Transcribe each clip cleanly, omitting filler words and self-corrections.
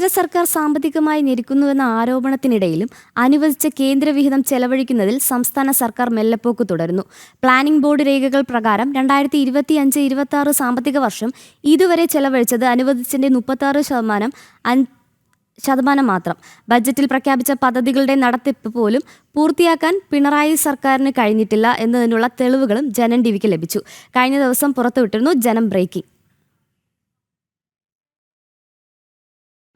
കേന്ദ്ര സർക്കാർ സാമ്പത്തികമായി ഞെരുക്കുന്നുവെന്ന ആരോപണത്തിനിടയിലും അനുവദിച്ച കേന്ദ്രവിഹിതം ചെലവഴിക്കുന്നതിൽ സംസ്ഥാന സർക്കാർ മെല്ലെപ്പോക്ക് തുടരുന്നു. പ്ലാനിംഗ് ബോർഡ് രേഖകൾ പ്രകാരം 2025-26 സാമ്പത്തിക വർഷം ഇതുവരെ ചെലവഴിച്ചത് അനുവദിച്ചതിന്റെ 36% മാത്രം. ബജറ്റിൽ പ്രഖ്യാപിച്ച പദ്ധതികളുടെ നടത്തിപ്പ് പോലും പൂർത്തിയാക്കാൻ പിണറായി സർക്കാരിന് കഴിഞ്ഞിട്ടില്ല എന്നതിനുള്ള തെളിവുകളും ജനം ടിവിക്ക് ലഭിച്ചു. കഴിഞ്ഞ ദിവസം പുറത്തുവിട്ടിരുന്നു ജനം ബ്രേക്കിംഗ്.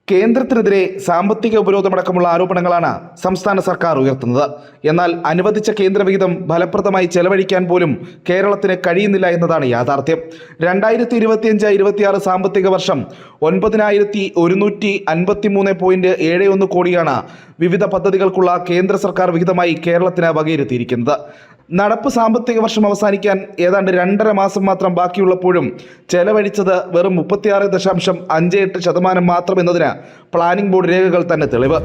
കേന്ദ്രത്തിനെതിരെ സാമ്പത്തിക ഉപരോധമടക്കമുള്ള ആരോപണങ്ങളാണ് സംസ്ഥാന സർക്കാർ ഉയർത്തുന്നത്. എന്നാൽ അനുവദിച്ച കേന്ദ്രവിഹിതം ഫലപ്രദമായി ചെലവഴിക്കാൻ പോലും കേരളത്തിന് കഴിയുന്നില്ല എന്നതാണ് യാഥാർത്ഥ്യം. 2025-26 സാമ്പത്തിക വർഷം 9153.71 കോടിയാണ് വിവിധ പദ്ധതികൾക്കുള്ള കേന്ദ്ര സർക്കാർ വിഹിതമായി കേരളത്തിന് വകയിരുത്തിയിരിക്കുന്നത്. നടപ്പ് സാമ്പത്തിക വർഷം അവസാനിക്കാൻ ഏതാണ്ട് 2.5 മാസം മാത്രം ബാക്കിയുള്ളപ്പോഴും ചെലവഴിച്ചത് വെറും 36.58% മാത്രം എന്നതിന് പ്ലാനിംഗ് ബോർഡ് രേഖകൾ തന്നെ തെളിവ്.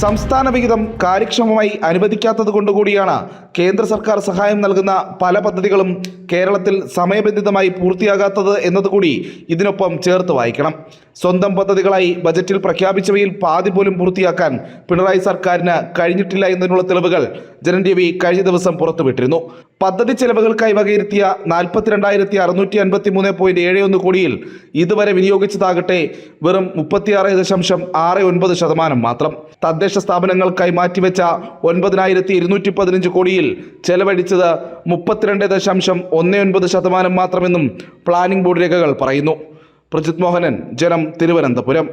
സംസ്ഥാന വിഹിതം കാര്യക്ഷമമായി അനുവദിക്കാത്തത് കൊണ്ടുകൂടിയാണ് കേന്ദ്ര സർക്കാർ സഹായം നൽകുന്ന പല പദ്ധതികളും കേരളത്തിൽ സമയബന്ധിതമായി പൂർത്തിയാകാത്തത് എന്നതുകൂടി ഇതിനൊപ്പം ചേർത്ത് വായിക്കണം. സ്വന്തം പദ്ധതികളായി ബജറ്റിൽ പ്രഖ്യാപിച്ചവയിൽ പാതി പോലും പൂർത്തിയാക്കാൻ പിണറായി സർക്കാരിന് കഴിഞ്ഞിട്ടില്ല എന്നതിനുള്ള തെളിവുകൾ ജനം ടിവി കഴിഞ്ഞ ദിവസം പുറത്തുവിട്ടിരുന്നു. പദ്ധതി ചെലവുകൾക്കായി വകയിരുത്തിയ 42,653.71 കോടിയിൽ ഇതുവരെ വിനിയോഗിച്ചതാകട്ടെ വെറും 36.69% മാത്രം. തദ്ദേശ സ്ഥാപനങ്ങൾക്കായി മാറ്റിവെച്ച 9,215 കോടിയിൽ ചെലവഴിച്ചത് 32.19% മാത്രമെന്നും പ്ലാനിംഗ് ബോർഡ് രേഖകൾ പറയുന്നു. പ്രജിത് മോഹനൻ, ജനം, തിരുവനന്തപുരം.